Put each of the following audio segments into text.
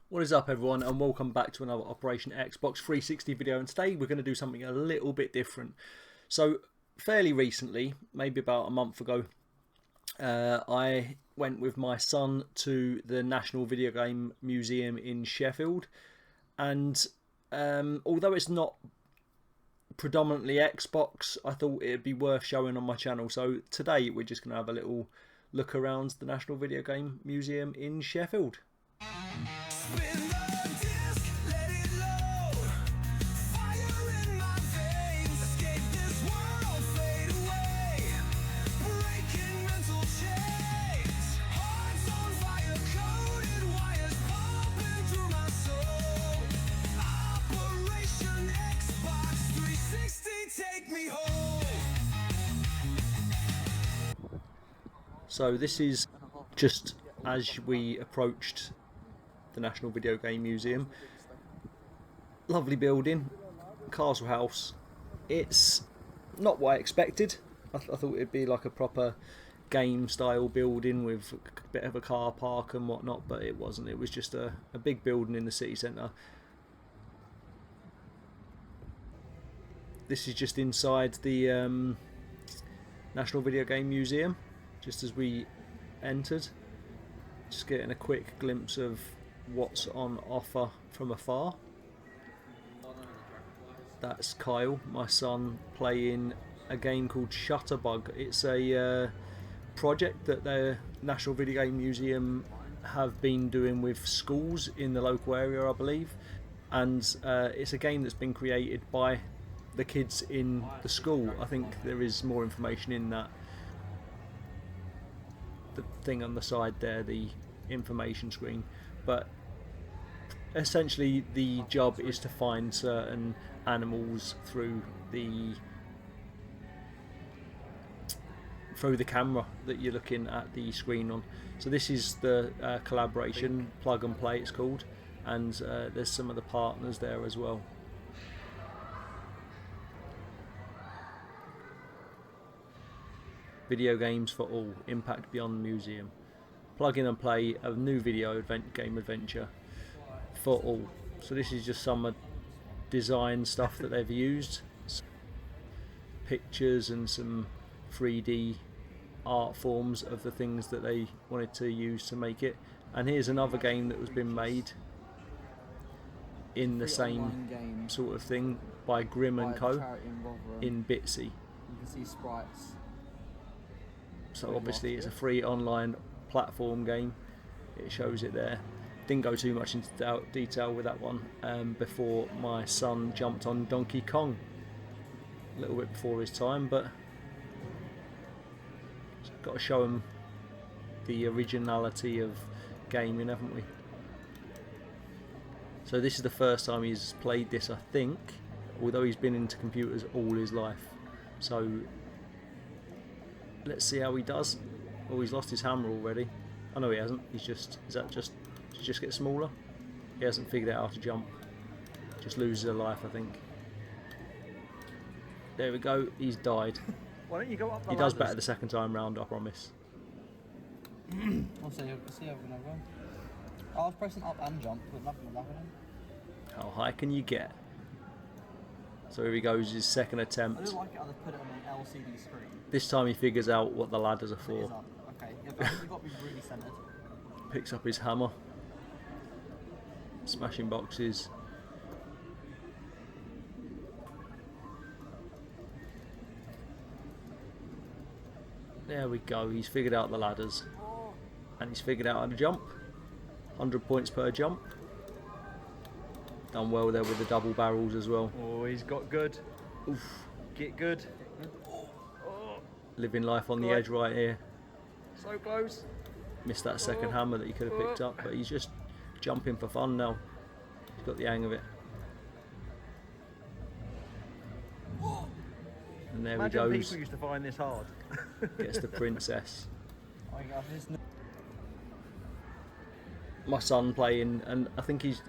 What is up, everyone, and welcome back to another Operation Xbox 360 video. And today we're going to do something a little bit different. So fairly recently, maybe about a month ago, I went with my son to the National Video Game Museum in Sheffield, and although it's not predominantly Xbox, I thought it'd be worth showing on my channel. So today we're just going to have a little look around the National Video Game Museum in Sheffield. So this is just as we approached the National Video Game Museum. Lovely building, castle house. It's not what I expected. I thought it'd be like a proper game style building with a bit of a car park and whatnot, but it wasn't. It was just a big building in the city centre. This is just inside the National Video Game Museum, just as we entered. Just getting a quick glimpse of what's on offer from afar. That's Kyle, my son, playing a game called Shutterbug. It's a project that the National Video Game Museum have been doing with schools in the local area, I believe. And it's a game that's been created by the kids in the school. I think there is more information in that. The thing on the side there, the information screen, but essentially the job is to find certain animals through the camera that you're looking at the screen on. So this is the collaboration, Plug and Play it's called, and there's some of the partners there as well. Video games for all, impact beyond the museum. Plug in and play a new video game adventure for all. So this is just some design stuff that they've used, pictures and some 3D art forms of the things that they wanted to use to make it. And here's another game that was been made in the same sort of thing by Grimm and Co. in Bitsy. You can see sprites. So obviously it's a free online platform game. It shows it there. Didn't go too much into detail with that one before my son jumped on Donkey Kong a little bit before his time, but got to show him the originality of gaming, haven't we? So this is the first time he's played this, I think, although he's been into computers all his life. So let's see how he does. Oh, he's lost his hammer already. Oh no, he hasn't. Did he just get smaller? He hasn't figured out how to jump. Just loses a life, I think. There we go. He's died. Why don't you go up the He does better the second time round, I promise. I'll see how we're gonna go. I was pressing up and jump, but nothing was happening. How high can you get? So here he goes, his second I attempt. do like it how they put it on an LCD screen. This time he figures out what the ladders are It is for. up. Okay, yeah, but you've got to be really centered. Picks up his hammer. Smashing boxes. There we go, he's figured out the ladders. And he's figured out how to jump. 100 points per jump. Done well there with the double barrels as well. Oh, he's got good. Oof. Get good. Living life on the edge right here. So close. Missed that second hammer that he could have picked up, but he's just jumping for fun now. He's got the hang of it. And there Imagine he goes. people used to find this hard. Gets the princess. There's My son playing, and I think he's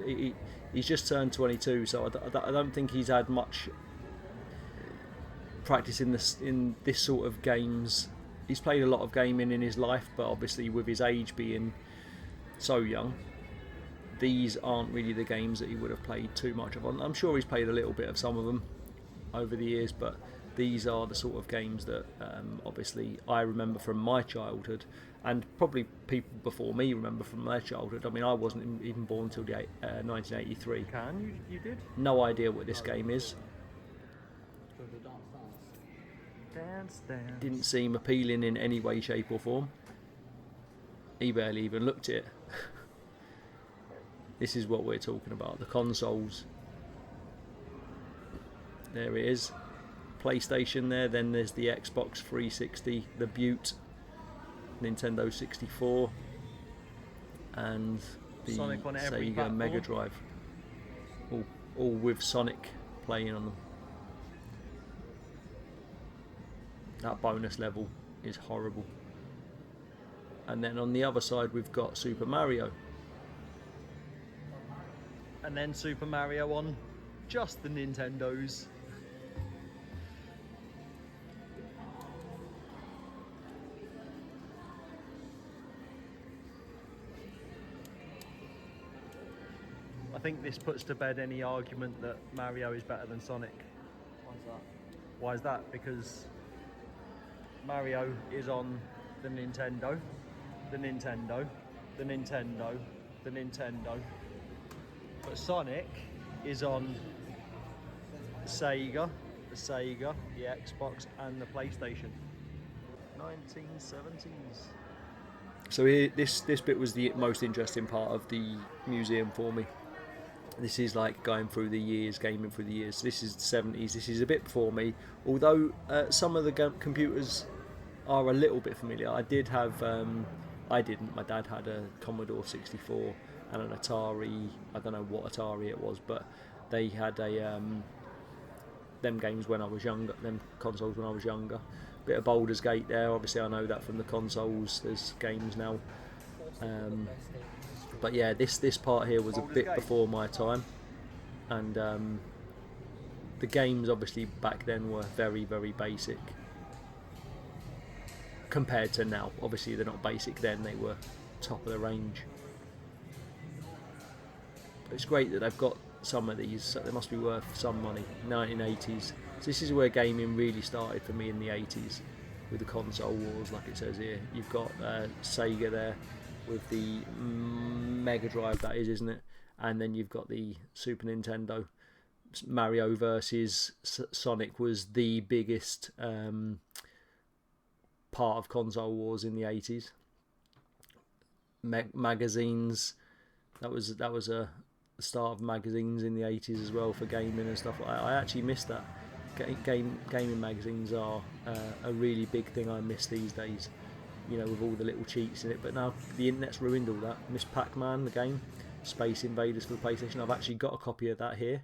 just turned 22, so I don't think he's had much practice in this sort of games. He's played a lot of gaming in his life, but obviously with his age being so young, these aren't really the games that he would have played too much of. I'm sure he's played a little bit of some of them over the years, but these are the sort of games that obviously I remember from my childhood, and probably people before me remember from their childhood. I mean, I wasn't even born until 1983. You did? No idea what this game is. Dance, dance. Didn't seem appealing in any way, shape or form. He barely even looked at it. This is what we're talking about, the consoles. There it is. PlayStation there, then there's the Xbox 360, the Butte, Nintendo 64, and the Sonic on every Sega platform. Mega Drive. All with Sonic playing on them. That bonus level is horrible. And then on the other side we've got Super Mario. And then Super Mario on just the Nintendos. I think this puts to bed any argument that Mario is better than Sonic. Why's that? Why is that? Because Mario is on the Nintendo, the Nintendo, the Nintendo, the Nintendo. But Sonic is on Sega, the Xbox and the PlayStation. 1970s. So here, this bit was the most interesting part of the museum for me. This is like going through the years, gaming through the years. This is the 70s. This is a bit before me. Although some of the computers are a little bit familiar. I did have, I didn't. My dad had a Commodore 64 and an Atari. I don't know what Atari it was, but they had a them games when I was younger. Them consoles when I was younger. Bit of Baldur's Gate there. Obviously, I know that from the consoles. There's games now. But yeah, this part here was a bit before my time, and the games obviously back then were very, very basic compared to now. Obviously they're not basic then, they were top of the range. But it's great that they've got some of these, so they must be worth some money. 1980s. So this is where gaming really started for me in the 80s, with the console wars, like it says here. You've got Sega there, with the Mega Drive, that is, isn't it? And then you've got the Super Nintendo. Mario versus Sonic was the biggest part of console wars in the 80s. Magazines, that was a start of magazines in the 80s as well for gaming and stuff like that. I actually missed that. Gaming magazines are a really big thing I miss these days, you know, with all the little cheats in it. But now the internet's ruined all that. Miss Pac-Man, the game, Space Invaders for the PlayStation. I've actually got a copy of that here.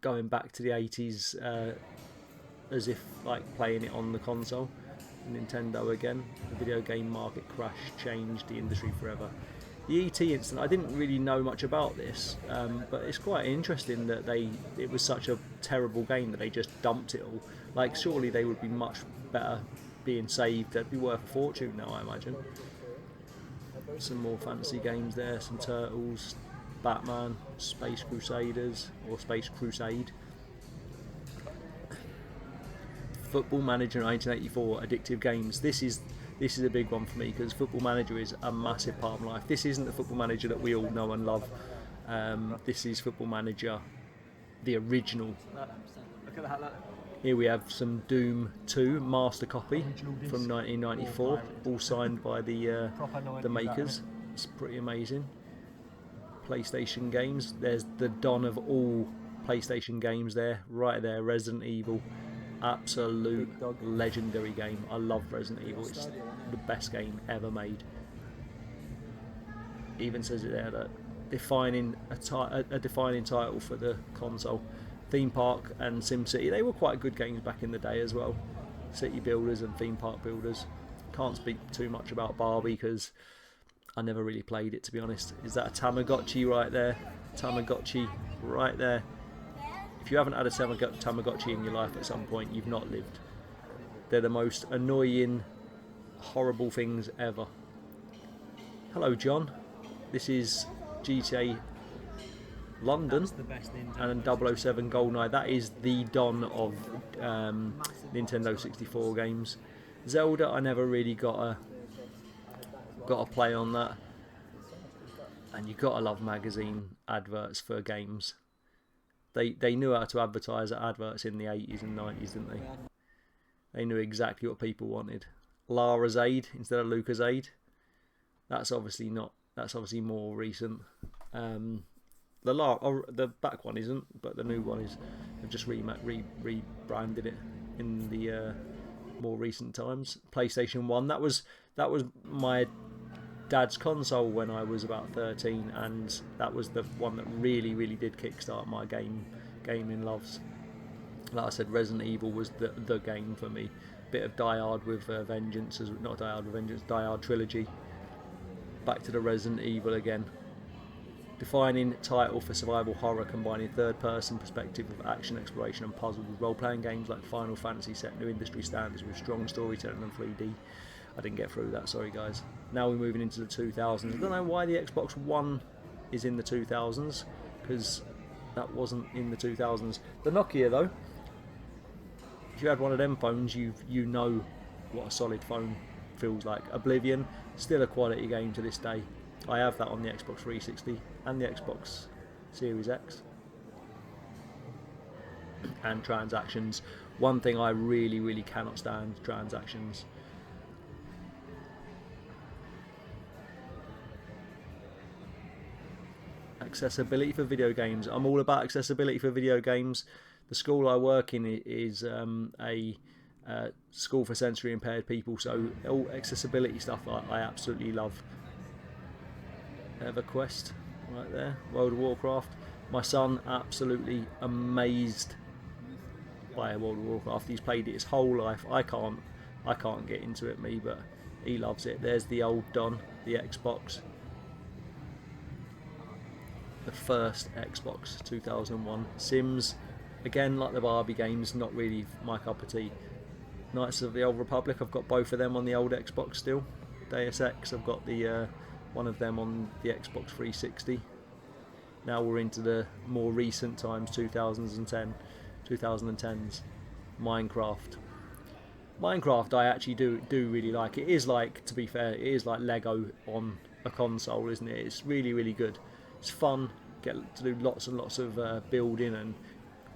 Going back to the 80s, as if like playing it on the console. Nintendo again. The video game market crash changed the industry forever. The ET incident, I didn't really know much about this, but it's quite interesting that it was such a terrible game that they just dumped it all. Like, surely they would be much better being saved. They'd be worth a fortune now, I imagine. Some more fancy games there, some Turtles, Batman, Space Crusaders, or Space Crusade. Football Manager 1984, addictive games. This is a big one for me, because Football Manager is a massive part of my life. This isn't the Football Manager that we all know and love. This is Football Manager, the original. Look at that, look. Here we have some Doom 2 master copy from 1994, all signed by the makers. It's pretty amazing. PlayStation games. There's the don of all PlayStation games there, right there. Resident Evil. Absolute legendary game. I love Resident Evil. It's the best game ever made. Even says it there that defining a defining title for the console. Theme Park and SimCity, they were quite good games back in the day as well. City Builders and Theme Park Builders. Can't speak too much about Barbie because I never really played it, to be honest. Is that a Tamagotchi right there? Tamagotchi right there. If you haven't had a Tamagotchi in your life at some point, you've not lived. They're the most annoying, horrible things ever. Hello John, this is GTA London That's the best Nintendo and 007 GoldenEye. That is the Don of Nintendo 64 games. Zelda, I never really got a play on that. And you gotta love magazine adverts for games. They knew how to advertise adverts in the 80s and 90s, didn't they? They knew exactly what people wanted. Lara's Aid instead of Luca's Aid. That's obviously not. That's obviously more recent. The back one isn't, but the new one is. They've just rebranded it in the more recent times. PlayStation 1. That was my dad's console when I was about 13, and that was the one that really did kickstart my gaming loves. Like I said, Resident Evil was the game for me. Bit of Die Hard with Vengeance, not Die Hard with Vengeance, Die Hard trilogy. Back to the Resident Evil again. Defining title for survival horror, combining third-person perspective with action, exploration and puzzle, with role-playing games like Final Fantasy set new industry standards with strong storytelling and 3D. I didn't get through that, sorry guys. Now we're moving into the 2000s. I don't know why the Xbox One is in the 2000s, because that wasn't in the 2000s. The Nokia though, if you had one of them phones, you know what a solid phone feels like. Oblivion, still a quality game to this day. I have that on the Xbox 360 and the Xbox Series X. And transactions. One thing I really cannot stand, transactions. Accessibility for video games. I'm all about accessibility for video games. The school I work in is a school for sensory impaired people, so all accessibility stuff I absolutely love. EverQuest right there, World of Warcraft. My son absolutely amazed by World of Warcraft. He's played it his whole life. I can't get into it, me, but he loves it. There's the old Don, the Xbox. The first Xbox, 2001. Sims, again, like the Barbie games, not really my cup of tea. Knights of the Old Republic, I've got both of them on the old Xbox still. Deus Ex, I've got the one of them on the Xbox 360. Now we're into the more recent times, 2010s. Minecraft I actually do really like. It is like, to be fair, it is like Lego on a console, isn't it? It's really good. It's fun, get to do lots and lots of building and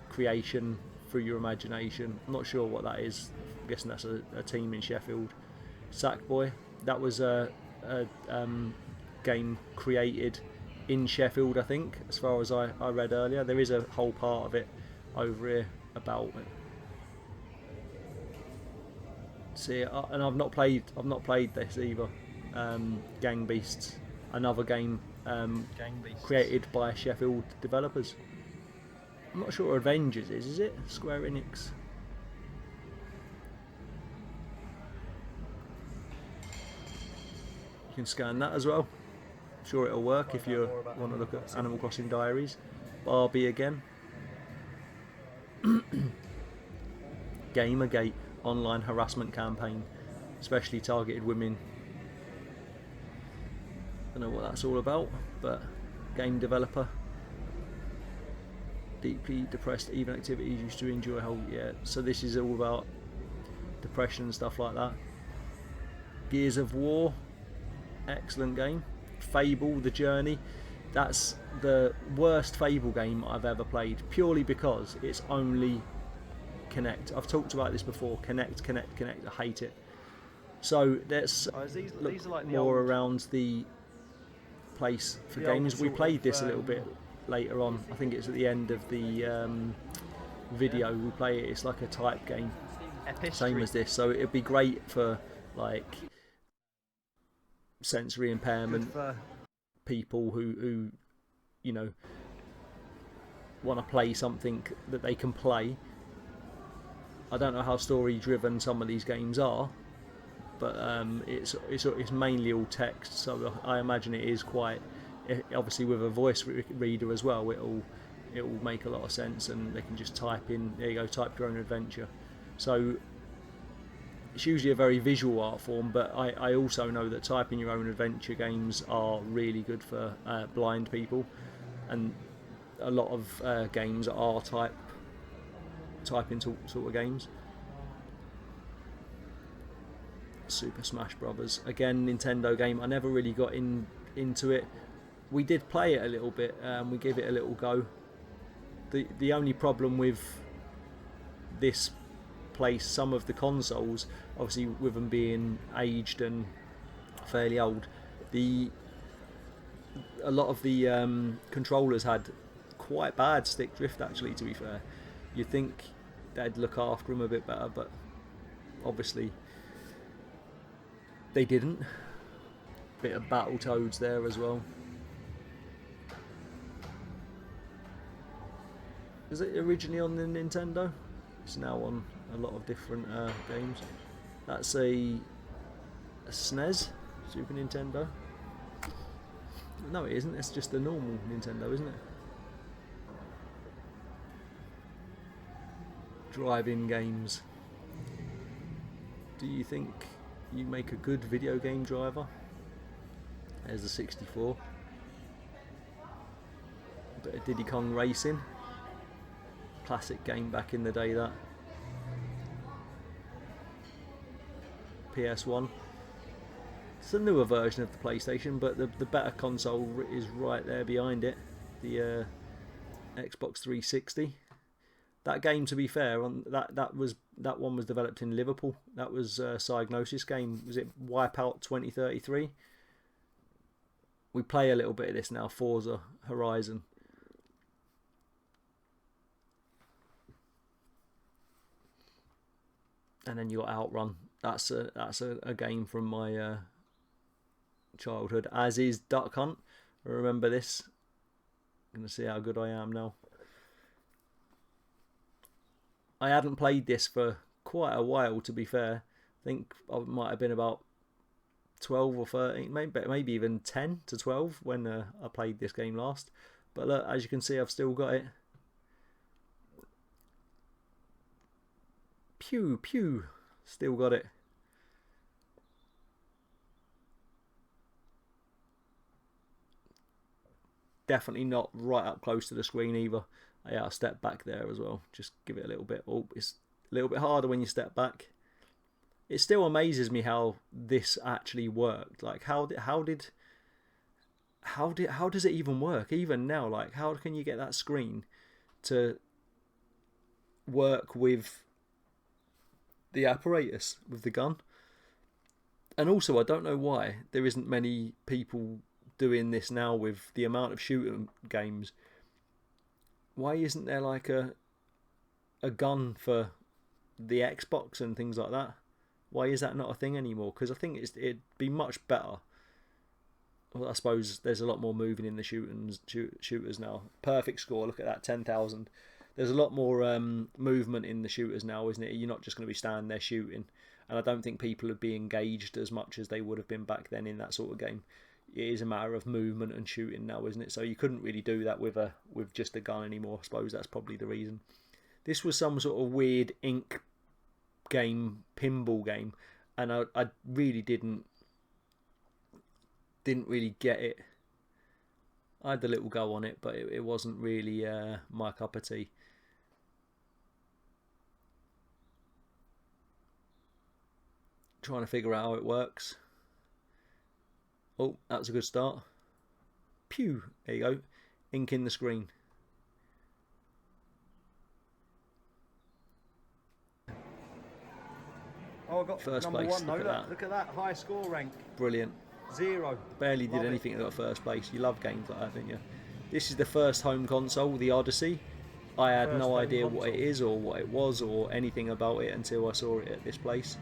creation through your imagination. I'm not sure what that is. I'm guessing that's a team in Sheffield. Sackboy, that was a game created in Sheffield, I think, as far as I read earlier. There is a whole part of it over here about it. See, and I've not played this either. Gang Beasts, another game created by Sheffield developers. I'm not sure what Avengers is it? Square Enix. You can scan that as well. I'm sure it'll work if you want to look at Animal Crossing Diaries. Barbie again. Gamergate, online harassment campaign, especially targeted women. Don't know what that's all about, but game developer. Deeply depressed, even activities used to enjoy. So this is all about depression and stuff like that. Gears of War, excellent game. Fable, The Journey, that's the worst Fable game I've ever played, purely because it's only Connect. I've talked about this before. Connect. I hate it. So let's look like more around the place for games. We played this a little bit later on. I think it's at the end of the video. We play it. It's like a type game, same as this. So it'd be great for like sensory impairment people who you know want to play something that they can play. I don't know how story driven some of these games are, but it's mainly all text, so I imagine it is quite, obviously with a voice reader as well, it'll make a lot of sense, and they can just type in, there you go, type your own adventure. So it's usually a very visual art form, but I also know that typing your own adventure games are really good for blind people, and a lot of games are typing sort of games. Super Smash Brothers, again, Nintendo game. I never really got into it. We did play it a little bit, we gave it a little go. The only problem with this place, some of the consoles, obviously with them being aged and fairly old, a lot of the controllers had quite bad stick drift, actually, to be fair. You'd think they'd look after them a bit better, but obviously they didn't. Bit of Battletoads there as well. Is it originally on the Nintendo? It's now on a lot of different games. That's a SNES, Super Nintendo. No, it isn't. It's just a normal Nintendo, isn't it? Drive-in games. Do you think you make a good video game driver? There's the 64. A bit of Diddy Kong Racing. Classic game back in the day, that. PS1. It's a newer version of the PlayStation, but the better console is right there behind it. The Xbox 360. That game, to be fair, that one was developed in Liverpool. That was a Psygnosis game. Was it Wipeout 2033? We play a little bit of this now. Forza Horizon. And then you got Outrun. That's a game from my childhood. As is Duck Hunt. I remember this. I'm gonna see how good I am now. I hadn't played this for quite a while, to be fair. I think I might have been about 12 or 13, maybe even 10 to 12 when I played this game last. But look, as you can see, I've still got it. Pew, pew. Still got it. Definitely not right up close to the screen either. Yeah, I'll step back there as well. Just give it a little bit. Oh, it's a little bit harder when you step back. It still amazes me how this actually worked. Like, how does it even work? Even now, like, how can you get that screen to work with the apparatus, with the gun? And also, I don't know why there isn't many people doing this now with the amount of shooting games. Why isn't there like a gun for the Xbox and things like that? Why is that not a thing anymore? Because I think it'd be much better. Well, I suppose there's a lot more moving in the shooters now. Perfect score, look at that, 10,000. There's a lot more movement in the shooters now, isn't it? You're not just going to be standing there shooting. And I don't think people would be engaged as much as they would have been back then in that sort of game. It is a matter of movement and shooting now, isn't it? So you couldn't really do that with just a gun anymore. I suppose that's probably the reason. This was some sort of weird ink game, pinball game, and I really didn't really get it. I had a little go on it, but it wasn't really my cup of tea. Trying to figure out how it works. Oh, that's a good start. Pew! There you go. Ink in the screen. Oh, I got first number place. one. No, look at that high score rank. Brilliant. 0. Barely did Love anything it. and got first place. You love games like that, don't you? This is the first home console, the Odyssey. I had First no home idea what console. it is or what it was or anything about it until I saw it at this place.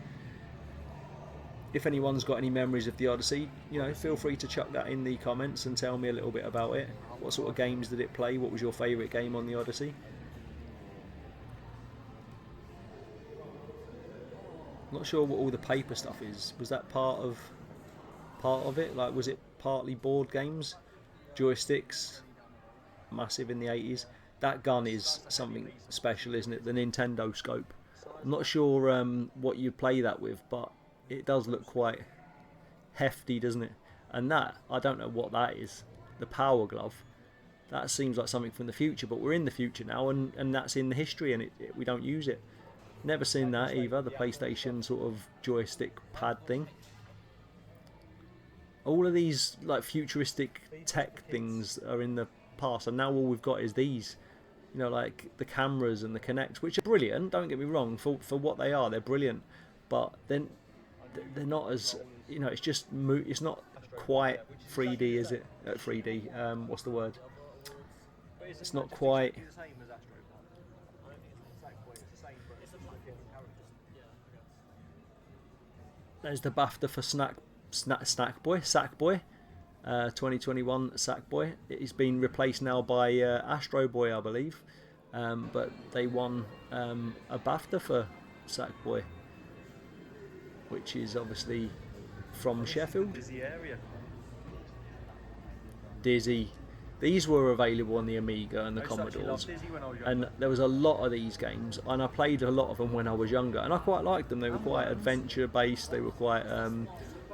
If anyone's got any memories of the Odyssey, you know, feel free to chuck that in the comments and tell me a little bit about it. What sort of games did it play? What was your favourite game on the Odyssey? Not sure what all the paper stuff is. Was that part of it? Like, was it partly board games? Joysticks? Massive in the 80s. That gun is something special, isn't it? The Nintendo scope. I'm not sure what you play that with, but it does look quite hefty, doesn't it? And that, I don't know what that is. The Power Glove. That seems like something from the future, but we're in the future now, and that's in the history, and we don't use it. Never seen that either, the PlayStation sort of joystick pad thing. All of these like futuristic tech things are in the past, and now all we've got is these. You know, like the cameras and the Kinect, which are brilliant, don't get me wrong, for what they are, they're brilliant. But then they're not as, you know, it's not quite 3D, is it? 3D, what's the word? It's not quite. There's the BAFTA for Sackboy, 2021 Sackboy. It's been replaced now by Astro Boy, I believe, but they won a BAFTA for Sackboy, which is obviously from Sheffield. Dizzy. These were available on the Amiga and the Commodores, and there was a lot of these games, and I played a lot of them when I was younger, and I quite liked them. They were quite adventure based, they were quite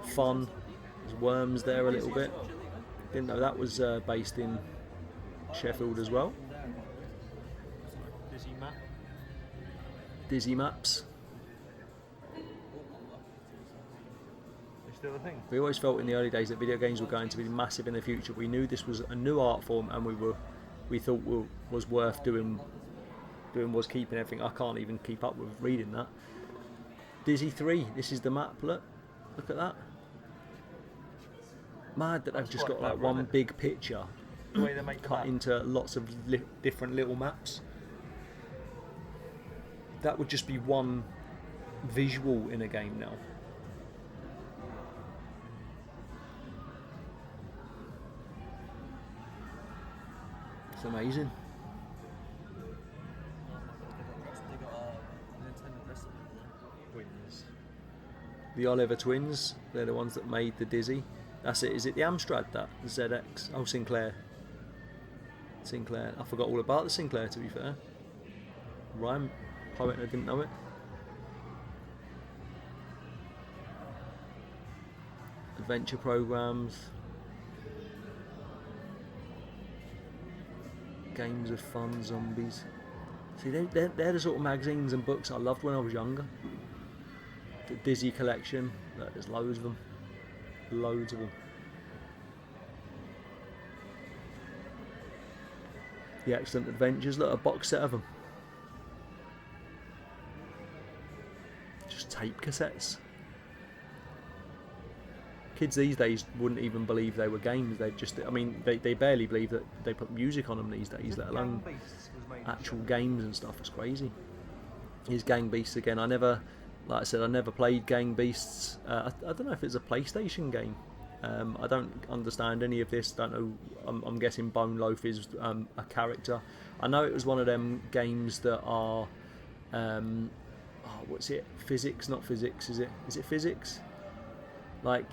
fun. There's worms there a little bit. Didn't know that was based in Sheffield as well. Dizzy Maps. We always felt in the early days that video games were going to be massive in the future. We knew this was a new art form, and we thought was worth doing was keeping everything. I can't even keep up with reading that. Dizzy 3. This is the map. Look at that. Mad that they've just got like one big picture cut into lots of different little maps. That would just be one visual in a game now. It's amazing. The Oliver twins, they're the ones that made the Dizzy. That's it. Is it the Amstrad, that? The ZX? Oh, Sinclair. I forgot all about the Sinclair, to be fair. Rhyme poet, I didn't know it. Adventure programs. Games of fun, zombies. See, they're the sort of magazines and books I loved when I was younger. The Dizzy collection, there's loads of them. Loads of them. The Excellent Adventures, look, a box set of them. Just tape cassettes. Kids these days wouldn't even believe they were games. They barely believe that they put music on them these days, let alone actual games and stuff. It's crazy. Here's Gang Beasts again. Like I said, I never played Gang Beasts. I don't know if it's a PlayStation game. I don't understand any of this. Don't know. I'm guessing Bone Loaf is a character. I know it was one of them games that are, what's it? Physics, not physics. Is it physics? Like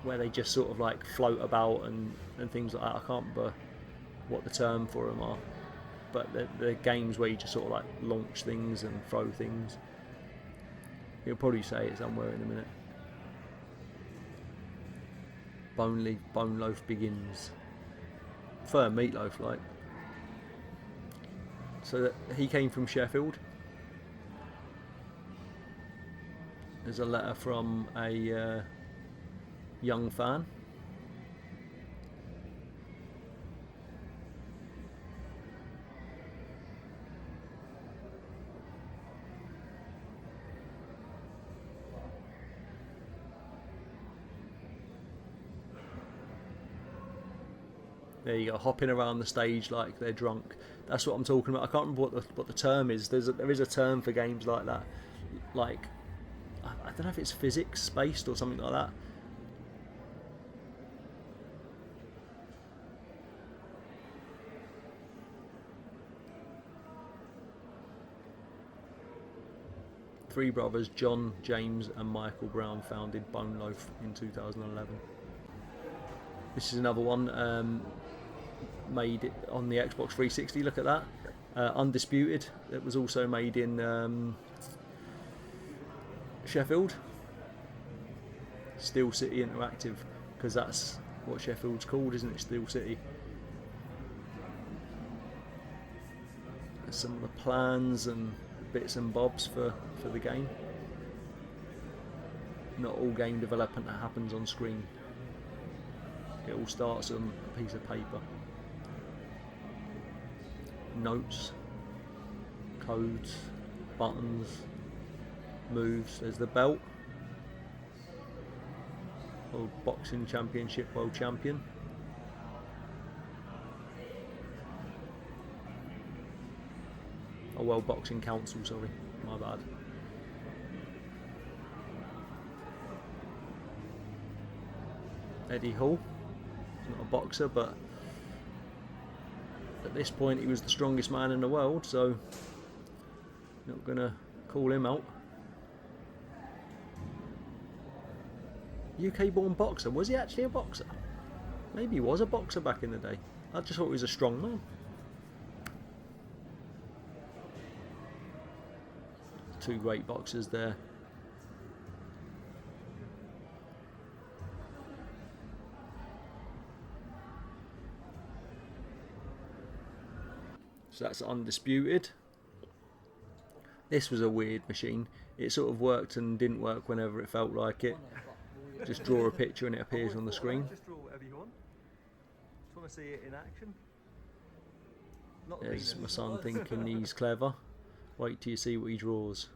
where they just sort of like float about and things like that. I can't remember what the term for them are, but they're games where you just sort of like launch things and throw things. You'll probably say it somewhere in a minute. Bone Loaf begins. Firm Meatloaf, like. So he came from Sheffield. There's a letter from a young fan. There you go, hopping around the stage like they're drunk. That's what I'm talking about. I can't remember what the term is. There is a term for games like that. Like, I don't know if it's physics based or something like that. Three brothers, John, James and Michael Brown, founded Bone Loaf in 2011. This is another one made on the Xbox 360. Look at that. Undisputed. It was also made in Sheffield. Steel City Interactive, because that's what Sheffield's called, isn't it? Steel City. There's some of the plans and bits and bobs for the game. Not all game development that happens on screen. It all starts on a piece of paper. Notes, codes, buttons, moves. There's the belt. World Boxing Championship World Champion. Oh, World Boxing Council, sorry, my bad. Eddie Hall, he's not a boxer, but at this point he was the strongest man in the world, so not gonna call him out. UK born boxer, was he actually a boxer? Maybe he was a boxer back in the day. I just thought he was a strong man. Two great boxers there. So that's undisputed. This was a weird machine. It sort of worked and didn't work whenever it felt like it. Just draw a picture and it appears on the screen. Just draw whatever you want. Just want to see it in action. Not There's Venus. my son thinking he's clever. Wait till you see what he draws.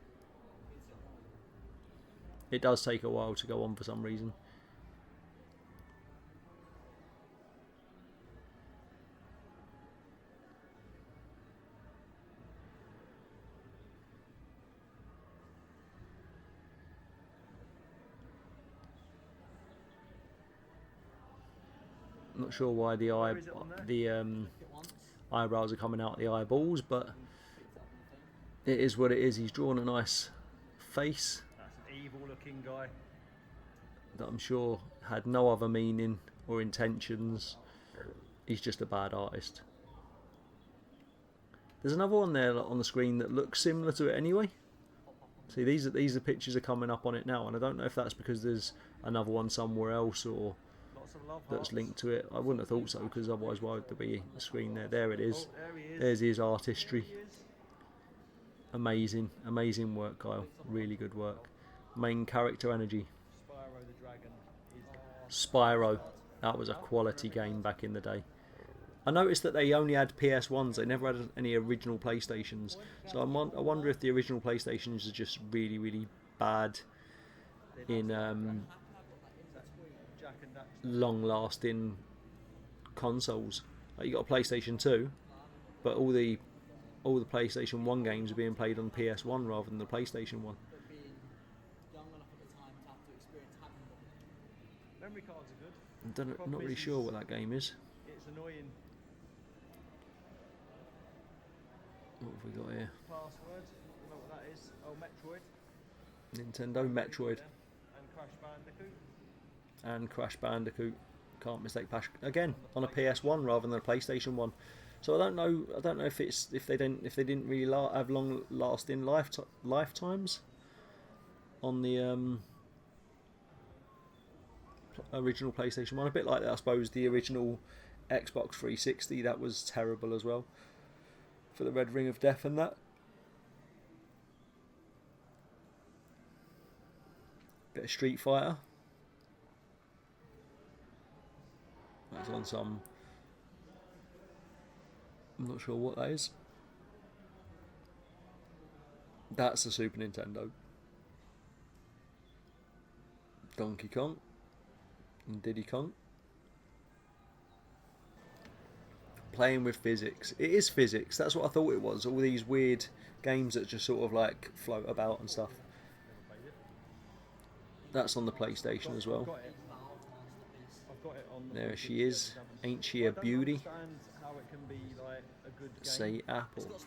It does take a while to go on for some reason. Not sure why the eyebrows are coming out the eyeballs, but it is what it is. He's drawn a nice face That's an evil looking guy. that I'm sure had no other meaning or intentions. He's just a bad artist. There's another one there on the screen that looks similar to it anyway. See, these are pictures are coming up on it now, and I don't know if that's because there's another one somewhere else or Lots of love that's hearts. linked to it. I wouldn't have thought so, because otherwise why would there be a screen there? There it is. Oh, there he is. There's his artistry. He is. Amazing work, Kyle. Really good work. Main character energy. Spyro the Dragon is Spyro. That was a quality game back in the day. I noticed that they only had PS1s. They never had any original PlayStations. So I wonder if the original PlayStations are just really bad in Jack and Daxter. long-lasting consoles. Like, you got a PlayStation 2, but all the PlayStation 1 games are being played on PS1 rather than the PlayStation 1. Memory cards are good. I'm not really sure what that game is. It's annoying. What have we got here? Password. You know what that is? Oh, Metroid. Nintendo Metroid And Crash Bandicoot. and Crash Bandicoot. Can't mistake again on a PS1 rather than a PlayStation 1. So I don't know if they didn't really have long lasting lifetimes on the original PlayStation 1. A bit like that, I suppose. The original Xbox 360, that was terrible as well for the Red Ring of Death and that. Bit of Street Fighter. That's on some, I'm not sure what that is. That's the Super Nintendo. Donkey Kong and Diddy Kong. Playing with physics. It is physics. That's what I thought it was. All these weird games that just sort of like float about and stuff. That's on the PlayStation as well. I've got it on the There she is. Ain't she a beauty? I don't understand how it can be like a good game. Say Apple. Is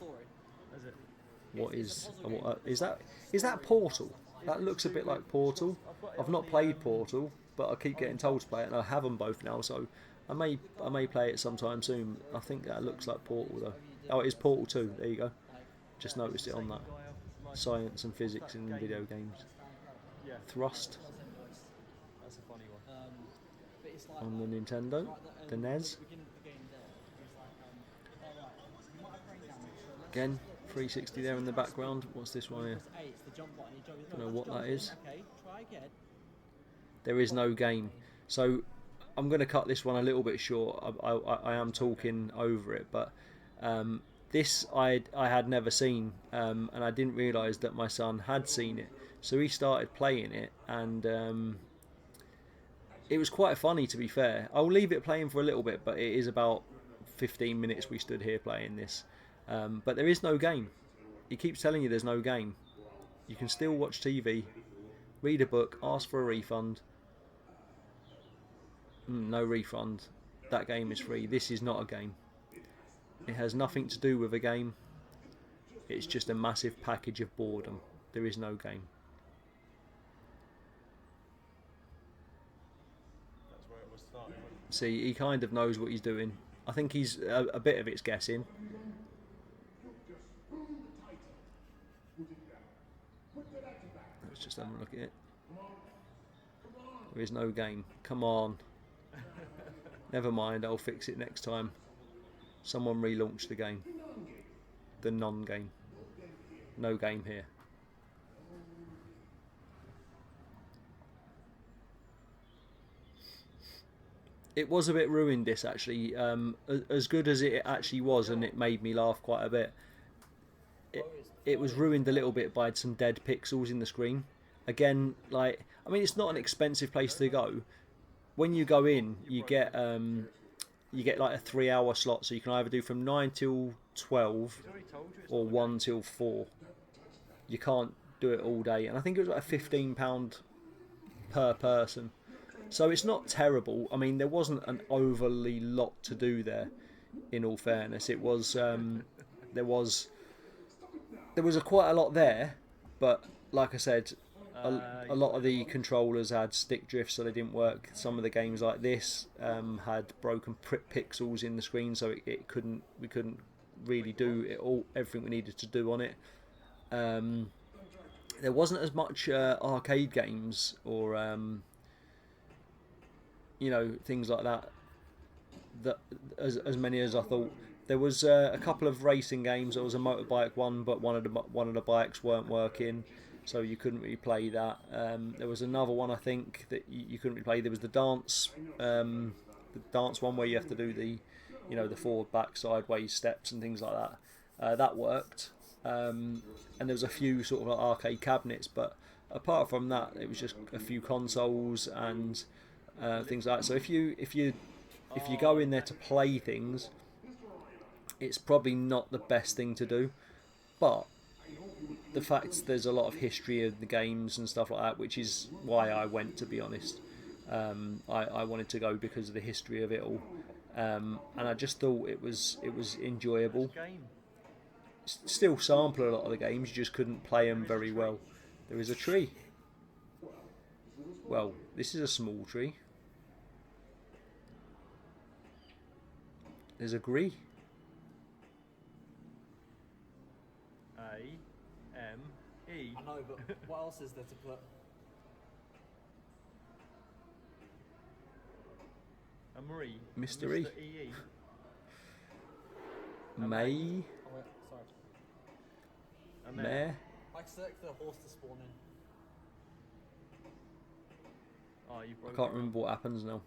it? What is that? Is that Portal? That looks a bit like Portal. I've not played Portal, but I keep getting told to play it, and I have them both now, so I may play it sometime soon. I think that looks like Portal though. Oh, it is Portal 2. There you go. Just noticed it on that. Science and physics in video games. Yeah. Thrust That's a funny one. But it's like on the Nintendo, the NES. beginning of the game there. It's like, alright, you might have brain damage, so let's Again, 360 there in the background. What's this one here? press A, it's the jump button. You jump, Don't know that's what that jumping. is. Okay, try again. There is no game. So I'm going to cut this one a little bit short. I am talking over it, but this I had never seen, and I didn't realise that my son had seen it. So he started playing it, and it was quite funny, to be fair. I'll leave it playing for a little bit, but it is about 15 minutes we stood here playing this. But there is no game. He keeps telling you there's no game. You can still watch TV, read a book, ask for a refund. No refund. That game is free. This is not a game. It has nothing to do with a game. It's just a massive package of boredom. There is no game. That's where it was starting. See, he kind of knows what he's doing. I think he's a bit of it's guessing. Let's just have a look at it. There is no game. Come on. Never mind, I'll fix it next time. Someone relaunched the game. The non-game. No game here. It was a bit ruined, this, actually. As good as it actually was, and it made me laugh quite a bit, it was ruined a little bit by some dead pixels in the screen. Again, like, I mean, it's not an expensive place to go. When you go in, you get like a 3-hour slot, so you can either do from 9 till 12 or 1 till 4. You can't do it all day, and I think it was like £15 per person. So it's not terrible. I mean, there wasn't an overly lot to do there. In all fairness, it was there was quite a lot there, but like I said, a lot of the controllers had stick drift, so they didn't work. Some of the games like this had broken pixels in the screen, so we couldn't really do everything we needed to do on it. There wasn't as much arcade games or things like that as many as I thought. There was a couple of racing games. There was a motorbike one, but one of the bikes weren't working, so you couldn't really play that. There was another one, I think, that you couldn't really play. There was the dance one where you have to do the forward, back, sideways steps and things like that. That worked, and there was a few sort of like arcade cabinets, but apart from that, it was just a few consoles and things like that. So if you go in there to play things, it's probably not the best thing to do, but the fact there's a lot of history of the games and stuff like that, which is why I went, to be honest. I wanted to go because of the history of it all, and I just thought it was enjoyable. Still sample a lot of the games, you just couldn't play them very well. There is a tree. Well, this is a small tree. There's a gree. A-M-E. I know, but what else is there to put? A Marie. Mystery. Mr. E-E. May. Oh wait, sorry. A Mare. I select the horse to spawn in. Oh, you I broke can't it. remember what happens now.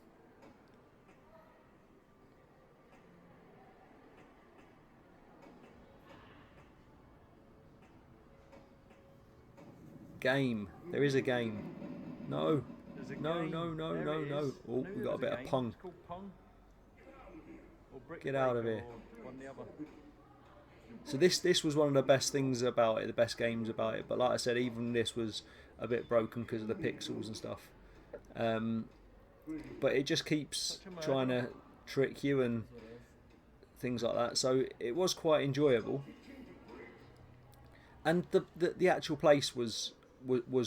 Game. There is a game. No. There's a No, game. no, no, There no, it no. is. Oh, I we knew got a there bit was of game. pong. It's called Pong. Or Brick Get out of Breaker, here. or one or the other. So this was one of the best things about it, the best games about it. But like I said, even this was a bit broken because of the pixels and stuff. But it just keeps trying to trick you and things like that. So it was quite enjoyable. And the actual place was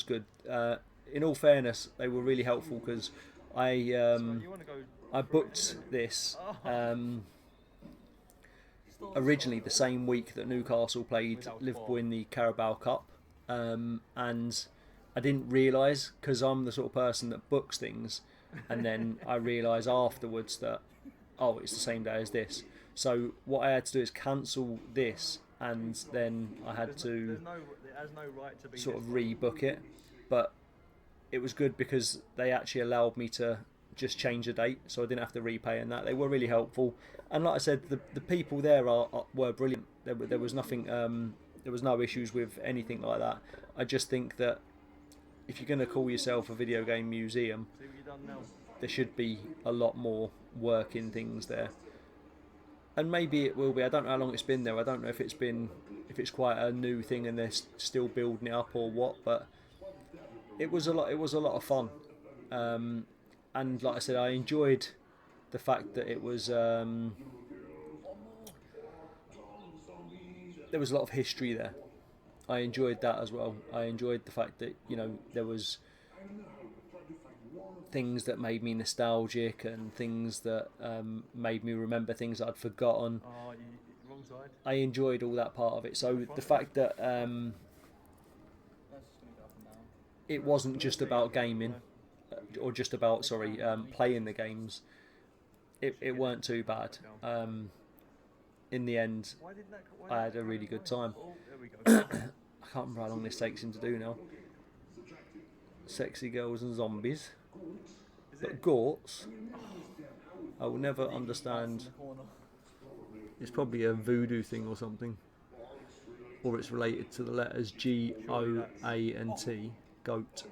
good. In all fairness, they were really helpful because You want to go I booked this originally the same week that Newcastle played Liverpool in the Carabao Cup, and I didn't realise, because I'm the sort of person that books things, and then I realise afterwards that, oh, it's the same day as this. So what I had to do is cancel this, and then I had to It has no right to be sort of this way. rebook it. But it was good because they actually allowed me to just change the date, so I didn't have to repay, and that they were really helpful. And like I said, the people there were brilliant. There was nothing, there was no issues with anything like that. I just think that if you're going to call yourself a video game museum, See what you've done now? there should be a lot more work in things there. And maybe it will be. I don't know how long it's been there. I don't know if it's quite a new thing and they're still building it up or what. But it was a lot. It was a lot of fun. And like I said, I enjoyed the fact that it was. There was a lot of history there. I enjoyed that as well. I enjoyed the fact that there was things that made me nostalgic and things that made me remember things that I'd forgotten. Oh, wrong side. I enjoyed all that part of it. So the fact that That's just gonna go up and down. it wasn't just about gaming, or just about playing the games. It weren't too bad. In the end, Why didn't that? I had a really good time. Oh, there we go. I can't remember how long this takes him to do now. Sexy girls and zombies. Is But it? Gorts, I will never understand. It's probably a voodoo thing or something. Or it's related to the letters G, O, A and T. Goat.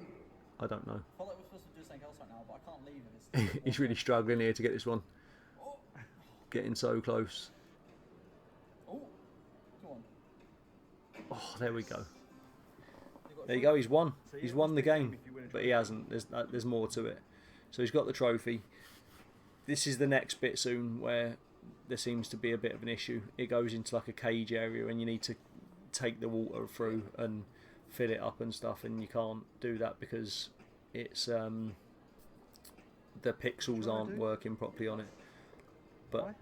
I don't know. I felt like we're supposed to do something else right now, but I can't leave if it's. He's really struggling here to get this one. Getting so close. Oh, come on. Oh, there we go. There you go, he's won. He's won the game. But he hasn't. There's more to it. So he's got the trophy. This is the next bit soon where there seems to be a bit of an issue. It goes into like a cage area and you need to take the water through and fill it up and stuff, and you can't do that because it's the pixels aren't working properly on it. But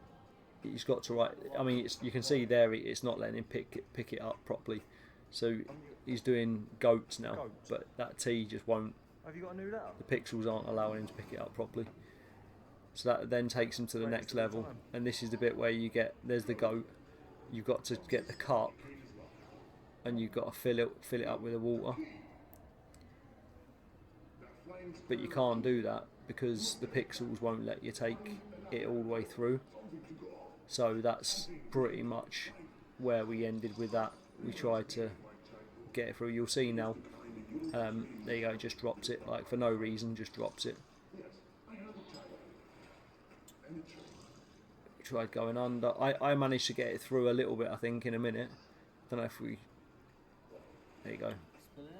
he's got to write. I mean, you can see there it's not letting him pick it up properly. So he's doing goats now, but that T just won't. Have you got a new letter? The pixels aren't allowing him to pick it up properly. So that then takes him to the next level, and this is the bit where there's the goat. You've got to get the cup, and you've got to fill it up with the water. But you can't do that because the pixels won't let you take it all the way through. So that's pretty much where we ended with that. We tried to get it through. You'll see now. There you go. It just drops it, like for no reason. Just drops it. We tried going under. I managed to get it through a little bit. I think in a minute. Don't know if we. There you go. Split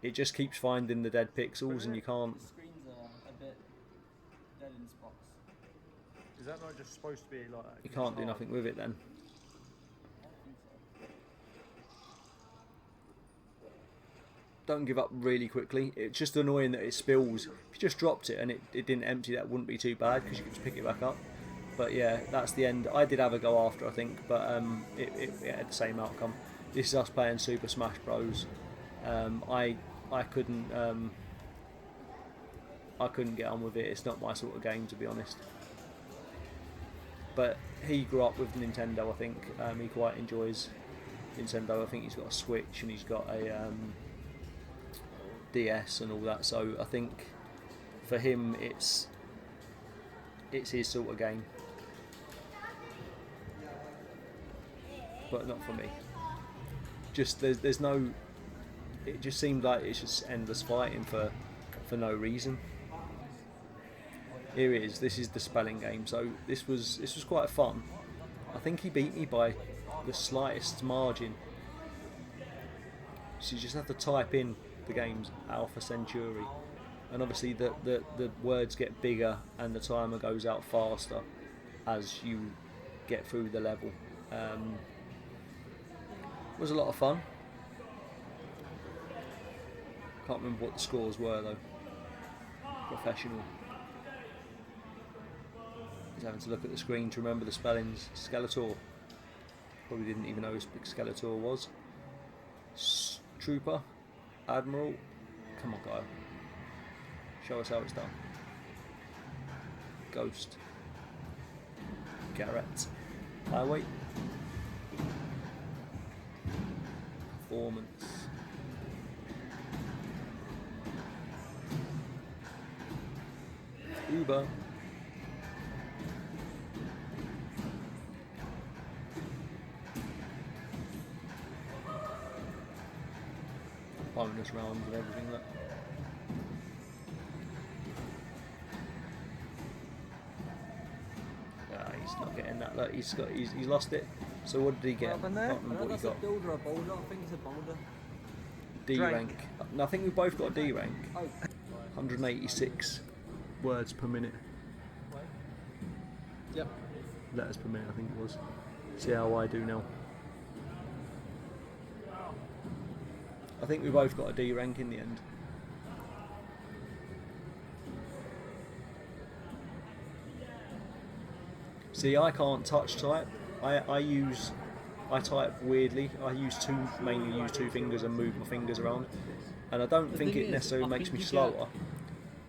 it. It just keeps finding the dead pixels, and you can't. The screens are a bit dead in spots. Is that not just supposed to be like that? You can't do nothing with it then. I don't think so. Don't give up really quickly. It's just annoying that it spills. If you just dropped it and it didn't empty, that wouldn't be too bad because you could just pick it back up. But yeah, that's the end. I did have a go after, I think, but it had the same outcome. This is us playing Super Smash Bros. I couldn't get on with it. It's not my sort of game, to be honest. But he grew up with Nintendo, I think. He quite enjoys Nintendo. I think he's got a Switch and he's got a DS and all that. So I think for him, it's his sort of game. But not for me. Just there's no. It just seemed like it's just endless fighting for no reason. Here it is. This is the spelling game. So this was quite fun. I think he beat me by the slightest margin. So you just have to type in the game's Alpha Centauri, and obviously the words get bigger and the timer goes out faster as you get through the level. It was a lot of fun. Can't remember what the scores were though. Professional. He's having to look at the screen to remember the spellings. Skeletor. Probably didn't even know who Skeletor was. Trooper. Admiral. Come on, Kyle. Show us how it's done. Ghost. Garrett. Highway. Performance. Uber. Bonus rounds and everything. Look. He's not getting that. Look, he's lost it. So what did he get? What happened there? I can't remember what he got. A builder or a boulder? I think it's a boulder. D rank. No, I think we both got a D rank. Oh. 186 words per minute. Yep. Letters per minute, I think it was. See how I do now. I think we both got a D rank in the end. See, I can't touch type. I type weirdly. Mainly use two fingers and move my fingers around. And I don't think it necessarily makes me slower,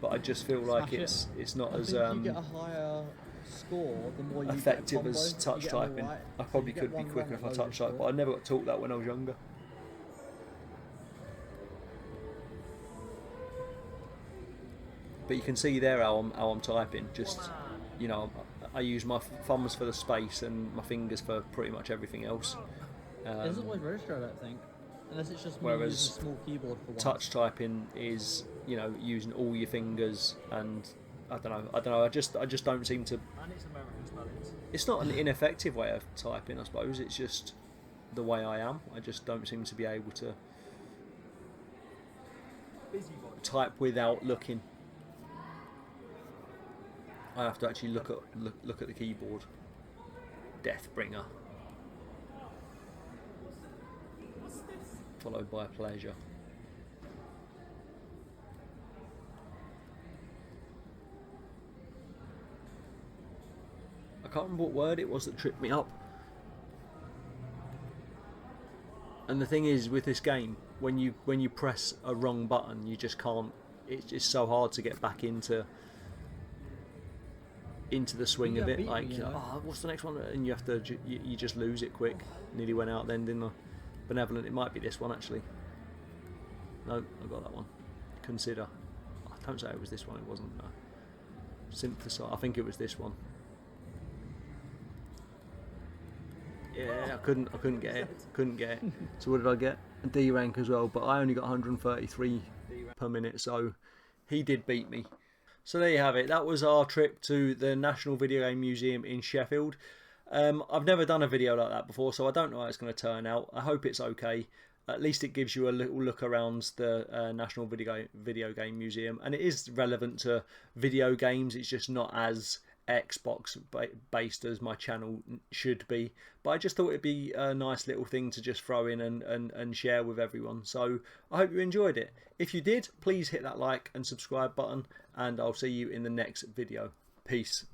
but I just feel like it's not as you get a higher score the more you effective get a as combo. touch typing. Right. I probably So you could get be one quicker round if I of touch low type, but I never got taught that when I was younger. But you can see there how I'm typing. Just, you know, I use my thumbs for the space and my fingers for pretty much everything else. It doesn't always register, I don't think, unless it's just me Whereas using a small keyboard for once. touch typing is, you know, using all your fingers, and I don't know. I just don't seem to. And it's American spellings. It's not an ineffective way of typing, I suppose. It's just the way I am. I just don't seem to be able to type without looking. I have to actually look at the keyboard. Deathbringer. Followed by pleasure. I can't remember what word it was that tripped me up. And the thing is, with this game, when you press a wrong button, you just can't. It's just so hard to get back into the swing of it. Like, oh, what's the next one? And you have to, you just lose it quick. Nearly went out then, didn't I? Benevolent. It might be this one actually. No, I got that one. Consider. Oh, don't say it was this one. It wasn't. No. Synthesize. I think it was this one. Yeah, I couldn't get it. Couldn't get it. So what did I get? A D rank as well, but I only got 133 per minute. So he did beat me. So there you have it. That was our trip to the National Video Game Museum in Sheffield. I've never done a video like that before, so I don't know how it's going to turn out. I hope it's okay. At least it gives you a little look around the National Video Game Museum, and it is relevant to video games. It's just not as Xbox based as my channel should be, but I just thought it'd be a nice little thing to just throw in and share with everyone. So I hope you enjoyed it. If you did, please hit that like and subscribe button, and I'll see you in the next video. Peace.